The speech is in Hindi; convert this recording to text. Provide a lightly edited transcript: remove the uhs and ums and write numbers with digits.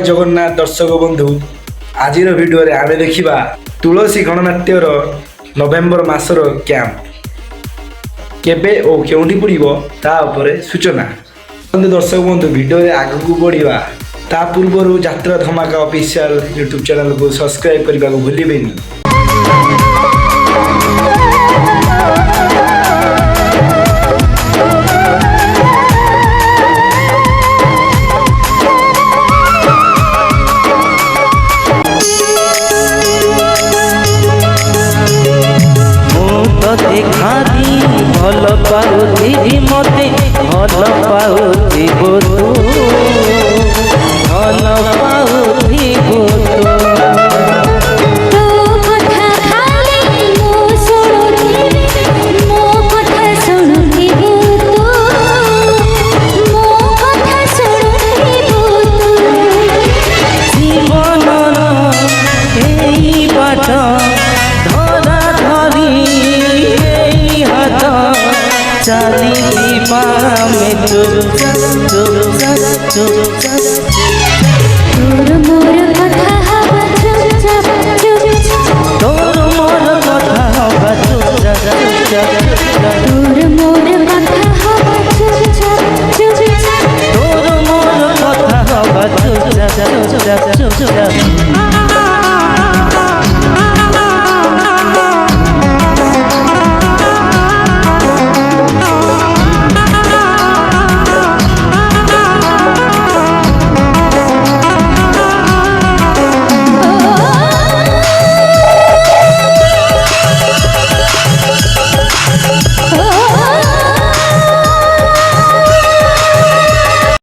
जगन्नाथ दर्शक बंधु आज भिडियो आमे देखा तुलसी गणनाट्यर नवेम्बर मासर कैंप केबे ओ केउंठी पड़िबो ता उपरे सूचना। दर्शक बंधु भिडियो आग को बढ़िया ता पूर्व यात्रा धमाका ऑफिशियल यूट्यूब चैनल को सब्सक्राइब करने को भूलिबेनी। खादी भल पाउथी मते भल पाउथी तू भल पाउथी चली में चुप चुप चुप चुप